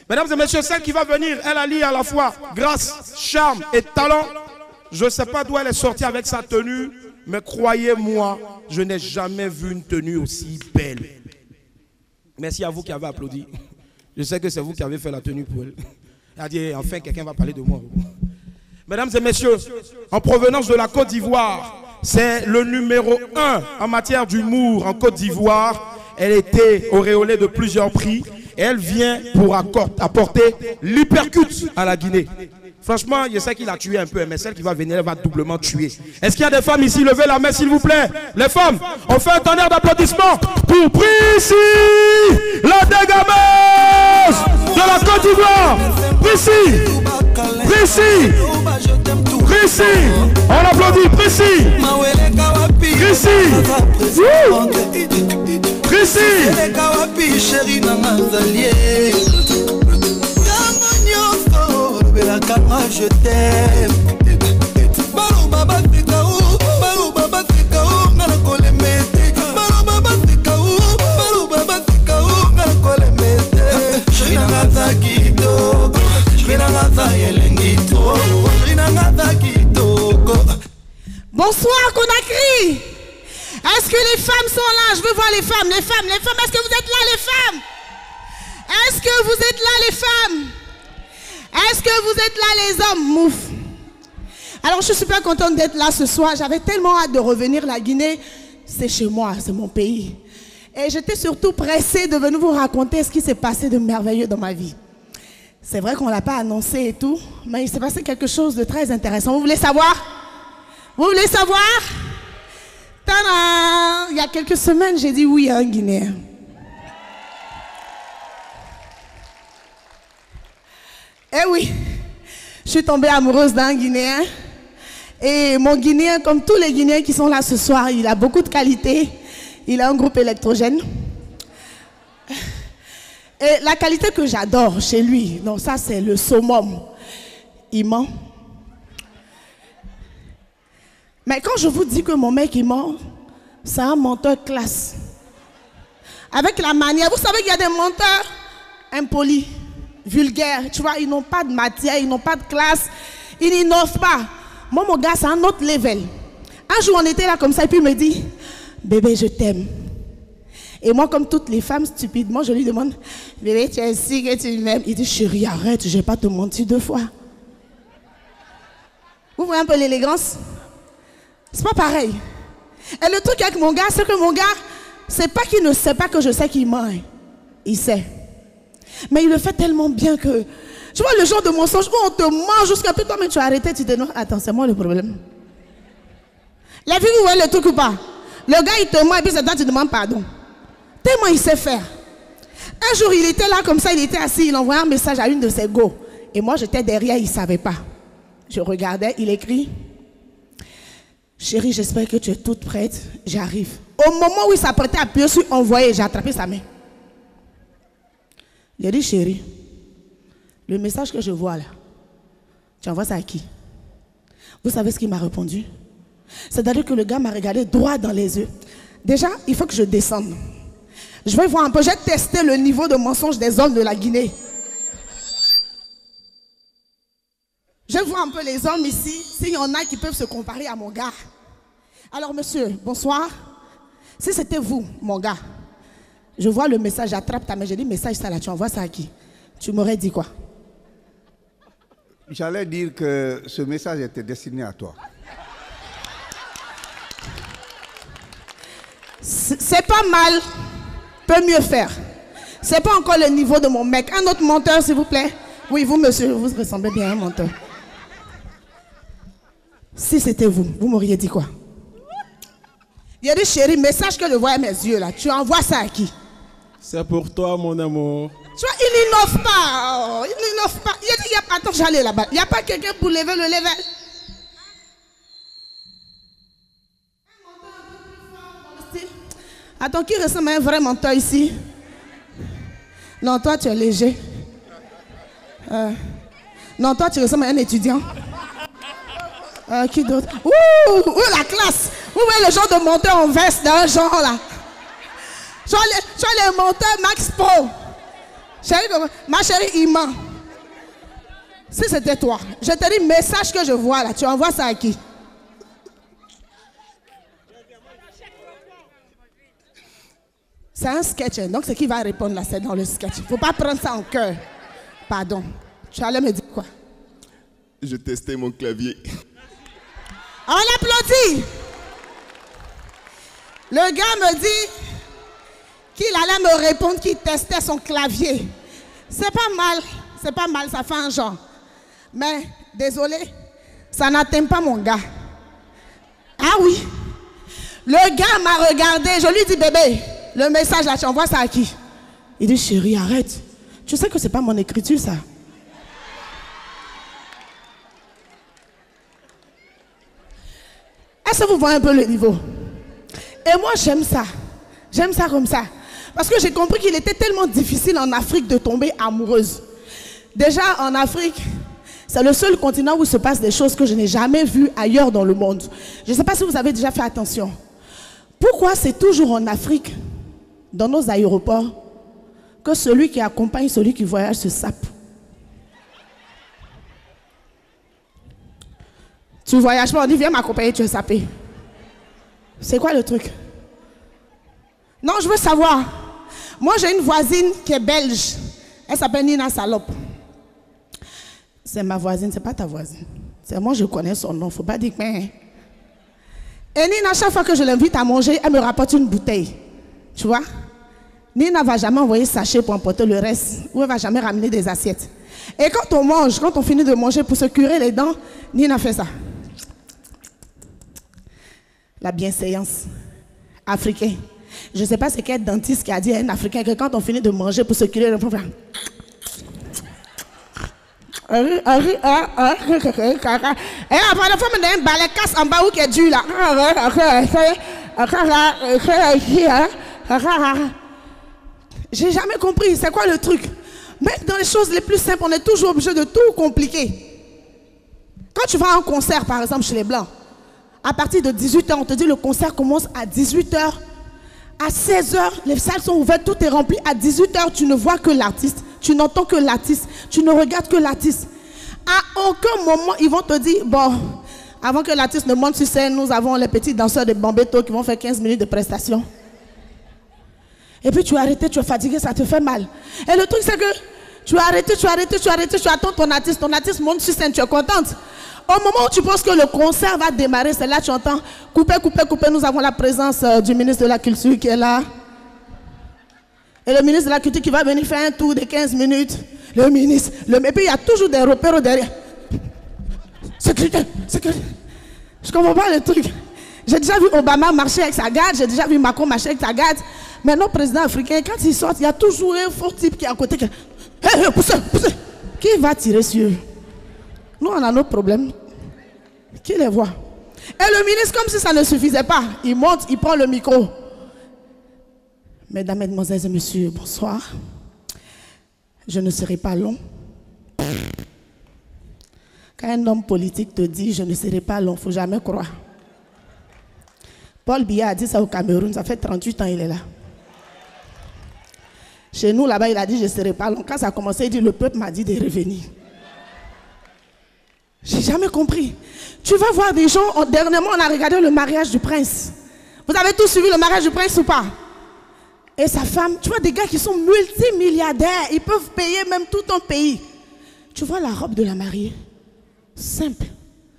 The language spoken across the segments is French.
Mesdames et messieurs, celle qui va venir, elle allie à la fois grâce, charme et talent. Je ne sais pas d'où elle est sortie avec sa tenue, mais croyez-moi, je n'ai jamais vu une tenue aussi belle. Merci à vous qui avez applaudi. Je sais que c'est vous qui avez fait la tenue pour elle. Elle a dit, enfin, quelqu'un va parler de moi. Mesdames et messieurs, en provenance de la Côte d'Ivoire, c'est le numéro 1 en matière d'humour en Côte d'Ivoire. Elle était auréolée de plusieurs prix. Et elle vient pour apporter l'hypercute à la Guinée. Franchement, je sais qu'il a tué un peu, mais celle qui va venir, elle va doublement tuer. Est-ce qu'il y a des femmes ici? Levez la main, s'il vous plaît. Les femmes, on fait un tonnerre d'applaudissements pour Prissy, la dégameuse de la Côte d'Ivoire. Prissy, Prissy, Prissy, on applaudit Prissy, Prissy, Prissy. Je t'aime. Bonsoir Conakry. Est-ce que les femmes sont là? Je veux voir les femmes, les femmes, les femmes. Est-ce que vous êtes là les femmes? Est-ce que vous êtes là les femmes? Est-ce que vous êtes là les hommes? Mouf. Alors je suis super contente d'être là ce soir. J'avais tellement hâte de revenir. La Guinée, c'est chez moi, c'est mon pays. Et j'étais surtout pressée de venir vous raconter ce qui s'est passé de merveilleux dans ma vie. C'est vrai qu'on ne l'a pas annoncé et tout, mais il s'est passé quelque chose de très intéressant. Vous voulez savoir? Vous voulez savoir? Tadam! Il y a quelques semaines, j'ai dit oui à un Guinéen. Eh oui, je suis tombée amoureuse d'un Guinéen. Et mon Guinéen, comme tous les Guinéens qui sont là ce soir, il a beaucoup de qualités. Il a un groupe électrogène. Et la qualité que j'adore chez lui, donc ça c'est le summum. Il ment. Mais quand je vous dis que mon mec il ment, c'est un menteur classe. Avec la manière, vous savez qu'il y a des menteurs impolis, vulgaires, tu vois, ils n'ont pas de matière, ils n'ont pas de classe, ils n'innovent pas. Moi mon gars c'est un autre level. Un jour on était là comme ça et puis il me dit, bébé je t'aime. Et moi comme toutes les femmes stupidement je lui demande, bébé tu es si que tu m'aimes. Il dit chérie arrête, je ne vais pas te mentir 2 fois. Vous voyez un peu l'élégance? C'est pas pareil. Et le truc avec mon gars, c'est que mon gars, c'est pas qu'il ne sait pas que je sais qu'il ment. Il sait. Mais il le fait tellement bien que... Tu vois le genre de mensonge où on te ment jusqu'à plus toi, mais tu as arrêté, tu te dis, attends, c'est moi le problème. La vie, vous voyez le truc ou pas? Le gars, il te ment et puis c'est toi, tu demandes pardon. Tellement il sait faire. Un jour, il était là comme ça, il était assis, il envoyait un message à une de ses go. Et moi, j'étais derrière, il ne savait pas. Je regardais, il écrit... Chérie, j'espère que tu es toute prête. J'arrive. Au moment où il s'apprêtait à appuyer sur envoyer, j'ai attrapé sa main. Il a dit, chérie, le message que je vois là, tu envoies ça à qui? Vous savez ce qu'il m'a répondu? C'est-à-dire que le gars m'a regardé droit dans les yeux. Déjà, il faut que je descende. Je vais voir un peu. J'ai testé le niveau de mensonge des hommes de la Guinée. Je vois un peu les hommes ici, s'il y en a qui peuvent se comparer à mon gars. Alors monsieur, bonsoir. Si c'était vous, mon gars, je vois le message, j'attrape ta main, j'ai dit message ça là, tu envoies ça à qui? Tu m'aurais dit quoi? J'allais dire que ce message était destiné à toi. C'est pas mal, peut mieux faire. C'est pas encore le niveau de mon mec. Un autre menteur s'il vous plaît. Oui, vous monsieur, vous ressemblez bien à un menteur. Si c'était vous, vous m'auriez dit quoi? Il a dit, chérie, message que je vois à mes yeux là, tu envoies ça à qui? C'est pour toi, mon amour. Tu vois, il n'innove pas. Oh, il n'innove pas. Il a dit, attends, j'allais là-bas. Il n'y a pas quelqu'un pour lever le level. Attends, qui ressemble à un vrai menteur ici? Non, toi, tu es léger. Non, toi, tu ressembles à un étudiant. Qui d'autre? Ouh, la classe! Vous voyez le genre de menteur en veste d'un genre là. Genre les menteurs Max Pro. Chérie, ma chérie, il ment. Si c'était toi, je te dis, message que je vois là, tu envoies ça à qui? C'est un sketch, donc c'est qui va répondre là, c'est dans le sketch. Il ne faut pas prendre ça en cœur. Pardon. Tu allais me dire quoi? Je testais mon clavier. On l'applaudit. Le gars me dit qu'il allait me répondre qu'il testait son clavier. C'est pas mal, ça fait un genre. Mais, désolé, ça n'atteint pas mon gars. Ah oui. Le gars m'a regardé, je lui dis, bébé, le message là, tu envoies ça à qui? Il dit, chérie, arrête. Tu sais que c'est pas mon écriture, ça. Est-ce que vous voyez un peu le niveau? Et moi, j'aime ça. J'aime ça comme ça. Parce que j'ai compris qu'il était tellement difficile en Afrique de tomber amoureuse. Déjà, en Afrique, c'est le seul continent où il se passe des choses que je n'ai jamais vues ailleurs dans le monde. Je ne sais pas si vous avez déjà fait attention. Pourquoi c'est toujours en Afrique, dans nos aéroports, que celui qui accompagne celui qui voyage se sape? Tu ne voyages pas, on dit viens m'accompagner, tu es sapé. C'est quoi le truc? Non, je veux savoir. Moi, j'ai une voisine qui est belge. Elle s'appelle Nina Salope. C'est ma voisine, c'est pas ta voisine. C'est moi, je connais son nom, faut pas dire que... Et Nina, chaque fois que je l'invite à manger, elle me rapporte une bouteille. Tu vois? Nina ne va jamais envoyer sachet pour emporter le reste. Ou elle ne va jamais ramener des assiettes. Et quand on mange, quand on finit de manger pour se curer les dents, Nina fait ça. La bienséance africaine. Je ne sais pas c'est quel dentiste qui a dit à un Africain que quand on finit de manger pour se curer, on peut faire... Et après, la femme a un balai casse en bas où qui est dû là. J'ai jamais compris, c'est quoi le truc? Même dans les choses les plus simples, on est toujours obligé de tout compliquer. Quand tu vas à un concert, par exemple, chez les Blancs, à partir de 18h, on te dit le concert commence à 18h. À 16h, les salles sont ouvertes, tout est rempli. À 18h, tu ne vois que l'artiste, tu n'entends que l'artiste, tu ne regardes que l'artiste. À aucun moment, ils vont te dire, bon, avant que l'artiste ne monte sur scène, nous avons les petits danseurs de Bambeto qui vont faire 15 minutes de prestation. Et puis tu as arrêté, tu es fatigué, ça te fait mal. Et le truc, c'est que tu as arrêté, tu attends ton artiste monte sur scène, tu es contente. Au moment où tu penses que le concert va démarrer, c'est là que tu entends couper, nous avons la présence du ministre de la Culture qui est là. Et le ministre de la Culture qui va venir faire un tour de 15 minutes. Le ministre, et puis il y a toujours des repères derrière. Sécurité. Je ne comprends pas le truc. J'ai déjà vu Obama marcher avec sa garde, j'ai déjà vu Macron marcher avec sa garde. Mais nos présidents africains, quand ils sortent, il y a toujours un fort type qui est à côté. Poussez. Qui va tirer sur eux? Nous, on a nos problèmes. Qui les voit? Et le ministre, comme si ça ne suffisait pas, il monte, il prend le micro. Mesdames, Mesdemoiselles et Messieurs, bonsoir. Je ne serai pas long. Quand un homme politique te dit « je ne serai pas long », il ne faut jamais croire. Paul Biya a dit ça au Cameroun, ça fait 38 ans il est là. Chez nous, là-bas, il a dit « je ne serai pas long ». Quand ça a commencé, il dit « le peuple m'a dit de revenir ». J'ai jamais compris. Tu vas voir des gens, dernièrement on a regardé le mariage du prince. Vous avez tous suivi le mariage du prince ou pas? Et sa femme, tu vois des gars qui sont multimilliardaires, ils peuvent payer même tout un pays. Tu vois la robe de la mariée, simple.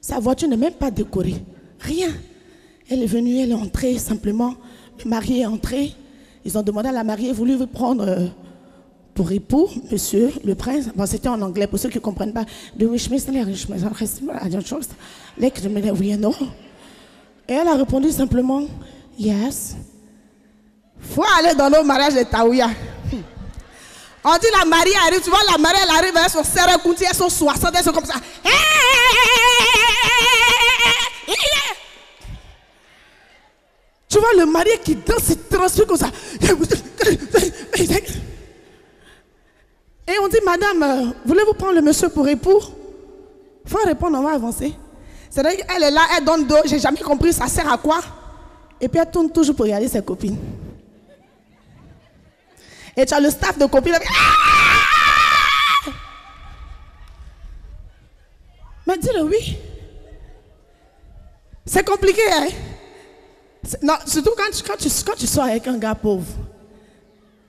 Sa voiture n'est même pas décorée, rien. Elle est venue, elle est entrée simplement. Le marié est entré. Ils ont demandé à la mariée, voulez-vous prendre pour époux, monsieur, le prince? Bon, c'était en anglais, pour ceux qui ne comprennent pas. Et elle a répondu simplement, yes. Il faut aller dans nos mariages de Taouya. On dit la mariée arrive, tu vois, la mariée elle arrive, elles sont serrées, elles sont 60, elles sont comme ça. Tu vois le marié qui danse, il transpire comme ça. Et on dit, madame, voulez-vous prendre le monsieur pour époux? Il faut répondre, on va avancer. C'est-à-dire qu'elle est là, elle donne dos, j'ai jamais compris, ça sert à quoi? Et puis elle tourne toujours pour regarder ses copines. Et tu as le staff de copines. Mais dis-le oui. C'est compliqué, hein? Non, surtout quand tu sors avec un gars pauvre.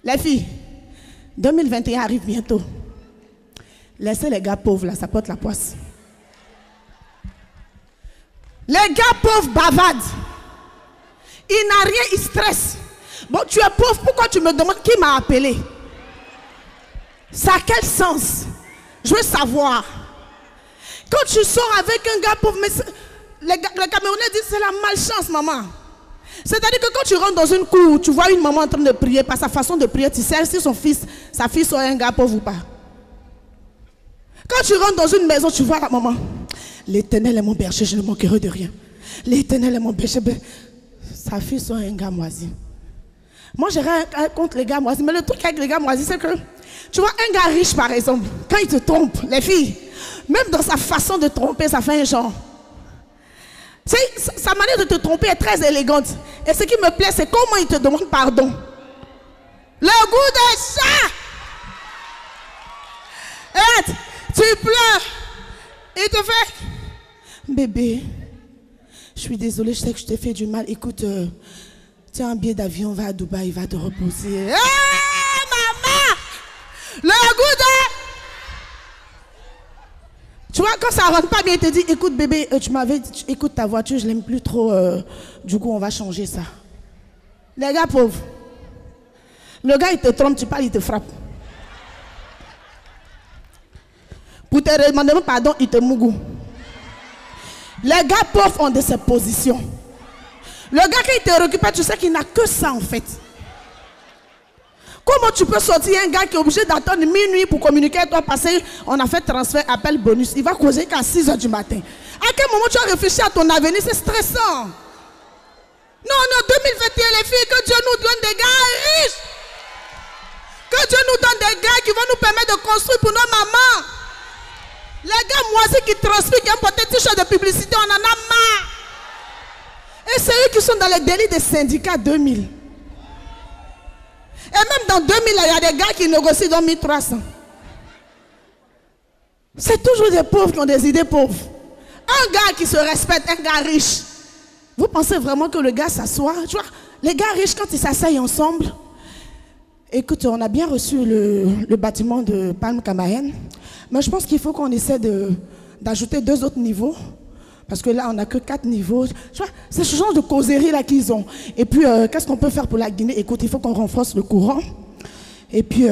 Les filles, 2021 arrive bientôt. Laissez les gars pauvres là, ça porte la poisse. Les gars pauvres bavardent. Il n'a rien, il stresse. Bon, tu es pauvre, pourquoi tu me demandes qui m'a appelé? Ça a quel sens? Je veux savoir. Quand tu sors avec un gars pauvre, mais les Camerounais disent c'est la malchance, maman. C'est-à-dire que quand tu rentres dans une cour, tu vois une maman en train de prier, par sa façon de prier, tu sais si sa fille soit un gars pauvre ou pas. Quand tu rentres dans une maison, tu vois la maman. L'Éternel est mon berger, je ne manquerai de rien. L'Éternel est mon berger. Sa fille soit un gars moisi. Moi, j'ai rien contre les gars moisis, mais le truc avec les gars moisis, c'est que, tu vois, un gars riche, par exemple, quand il te trompe, les filles, même dans sa façon de tromper, ça fait un genre. Sa manière de te tromper est très élégante. Et ce qui me plaît, c'est comment il te demande pardon. Le goût de ça. Et tu pleures. Il te fait, bébé, je suis désolée, je sais que je t'ai fait du mal. Écoute, tiens un billet d'avion, va à Dubaï, va te reposer. Maman, le goût de... Tu vois, quand ça ne rentre pas bien, il te dit, écoute bébé, tu m'avais dit, écoute ta voiture, je ne l'aime plus trop, du coup on va changer ça. Les gars pauvres, le gars il te trompe, tu parles, il te frappe. Pour te demander pardon, il te mougou. Les gars pauvres ont de ces positions. Le gars qui te récupère, tu sais qu'il n'a que ça en fait. Comment tu peux sortir un gars qui est obligé d'attendre minuit pour communiquer avec toi parce qu'on a fait transfert, appel, bonus. Il va causer qu'à 6 h du matin. À quel moment tu as réfléchi à ton avenir? C'est stressant. Non, 2021 les filles, que Dieu nous donne des gars riches. Que Dieu nous donne des gars qui vont nous permettre de construire pour nos mamans. Les gars moisis qui transpirent, qui ont porté t-shirt de publicité, on en a marre. Et c'est eux qui sont dans les délits des syndicats 2000. Et même dans 2000, il y a des gars qui négocient dans 1300. C'est toujours des pauvres qui ont des idées pauvres. Un gars qui se respecte, un gars riche. Vous pensez vraiment que le gars s'assoit? Tu vois, les gars riches, quand ils s'asseyent ensemble, écoute, on a bien reçu le bâtiment de Palme Camayen, mais je pense qu'il faut qu'on essaie d'ajouter 2 autres niveaux. Parce que là, on n'a que 4 niveaux. Tu vois, c'est ce genre de causerie là qu'ils ont. Et puis, qu'est-ce qu'on peut faire pour la Guinée? Écoute, il faut qu'on renforce le courant. Et puis,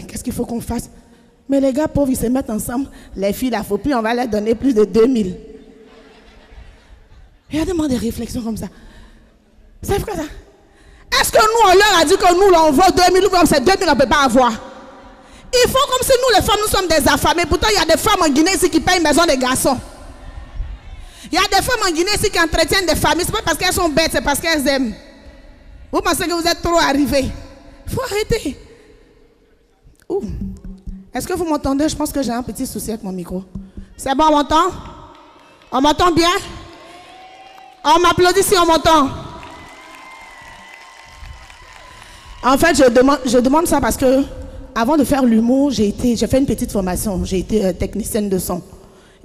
qu'est-ce qu'il faut qu'on fasse? Mais les gars pauvres, ils se mettent ensemble. Les filles, il ne faut plus, on va leur donner plus de 2000. Regardez-moi des réflexions comme ça. C'est quoi ça? Est-ce que nous, on leur a dit que nous, là, on vaut 2000 ou comme c'est 2000, on ne peut pas avoir? Ils font comme si nous, les femmes, nous sommes des affamés. Pourtant, il y a des femmes en Guinée ici qui payent une maison des garçons. Il y a des femmes en Guinée ici qui entretiennent des familles. Ce n'est pas parce qu'elles sont bêtes, c'est parce qu'elles aiment. Vous pensez que vous êtes trop arrivés? Il faut arrêter. Est-ce que vous m'entendez? Je pense que j'ai un petit souci avec mon micro. C'est bon, on m'entend? On m'entend bien? On m'applaudit si on m'entend. En fait, je demande ça parce que avant de faire l'humour, j'ai fait une petite formation. J'ai été technicienne de son.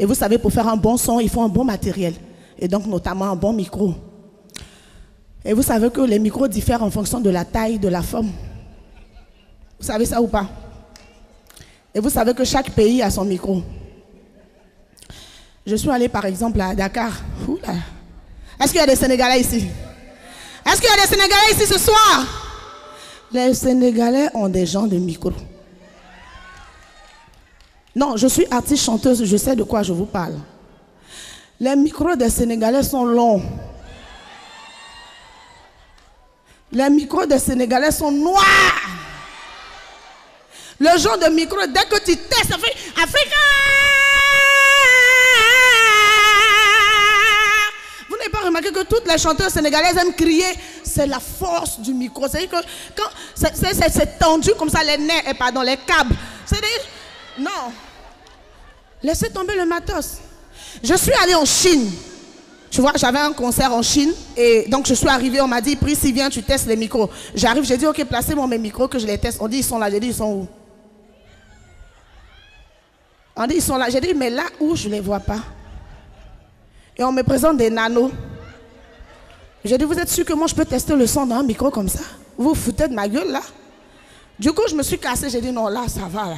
Et vous savez, pour faire un bon son, il faut un bon matériel. Et donc, notamment un bon micro. Et vous savez que les micros diffèrent en fonction de la taille de la forme. Vous savez ça ou pas? Et vous savez que chaque pays a son micro. Je suis allée, par exemple, à Dakar. Oula. Est-ce qu'il y a des Sénégalais ici? Est-ce qu'il y a des Sénégalais ici ce soir? Les Sénégalais ont des gens de micro. Non, je suis artiste chanteuse, je sais de quoi je vous parle. Les micros des Sénégalais sont longs. Les micros des Sénégalais sont noirs. Le genre de micro, dès que tu testes, ça fait Africa. Vous n'avez pas remarqué que toutes les chanteuses sénégalaises aiment crier? C'est la force du micro. C'est-à-dire que quand c'est tendu comme ça, les nerfs, les câbles. C'est-à-dire, non. Laissez tomber le matos. Je suis allée en Chine. Tu vois, j'avais un concert en Chine. Et donc, je suis arrivée, on m'a dit, Prissi, viens, tu testes les micros. J'arrive, j'ai dit, ok, placez-moi mes micros que je les teste. On dit, ils sont là. J'ai dit, ils sont où? On dit, ils sont là. J'ai dit, mais là où je ne les vois pas. Et on me présente des nanos. J'ai dit, vous êtes sûr que moi je peux tester le son dans un micro comme ça? Vous vous foutez de ma gueule là? Du coup, je me suis cassé, j'ai dit non, là, ça va là.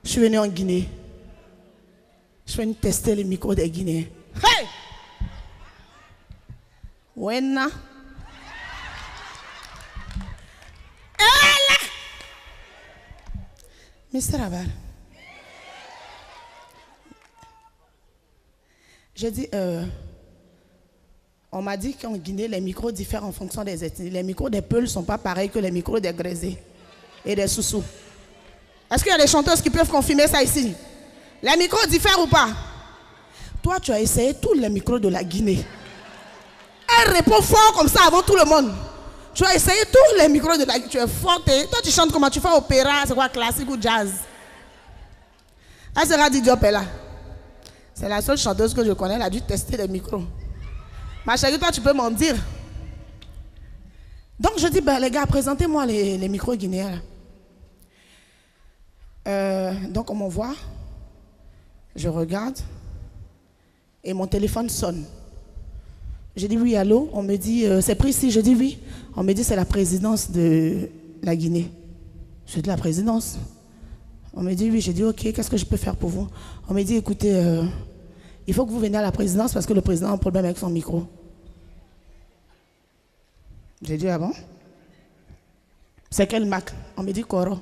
Je suis venu en Guinée. Je suis venu tester les micros des Guinéens. Hey! Ouena. Mr. Aval. J'ai dit, on m'a dit qu'en Guinée, les micros diffèrent en fonction des ethnies. Les micros des Peuls ne sont pas pareils que les micros des Grésés et des Soussous. Est-ce qu'il y a des chanteuses qui peuvent confirmer ça ici? Les micros diffèrent ou pas? Toi, tu as essayé tous les micros de la Guinée. Elle répond fort comme ça avant tout le monde. Tu as essayé tous les micros de la Guinée. Tu es forte. Toi, tu chantes comment? Tu fais opéra, c'est quoi, classique ou jazz? Elle sera dit Diop est là. C'est la seule chanteuse que je connais, elle a dû tester les micros. Ma chérie, toi, tu peux m'en dire. Donc, je dis, ben, les gars, présentez-moi les micros guinéens. Donc, on m'envoie. Je regarde. Et mon téléphone sonne. J'ai dit, oui, allô? On me dit, c'est précis. Je dis, oui. On me dit, c'est la présidence de la Guinée. Je dis, la présidence? On me dit, oui. J'ai dit, ok, qu'est-ce que je peux faire pour vous? On me dit, écoutez, il faut que vous veniez à la présidence parce que le président a un problème avec son micro. J'ai dit, ah bon? C'est quel Mac? On me dit, Koro.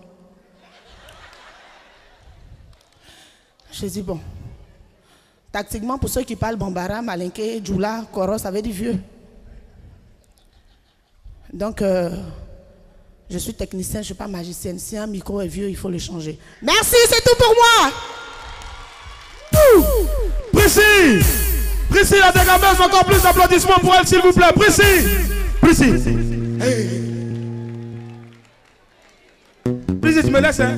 J'ai dit, bon. Tactiquement, pour ceux qui parlent Bambara, Malinké, Djoula, Koro, ça veut dire vieux. Donc, je suis technicien, je ne suis pas magicienne. Si un micro est vieux, il faut le changer. Merci, c'est tout pour moi. Priscille! Priscille, la dégameuse, encore plus d'applaudissements pour elle, s'il vous plaît. Priscille! Priscille! Hey. Priscille, tu me laisses, hein?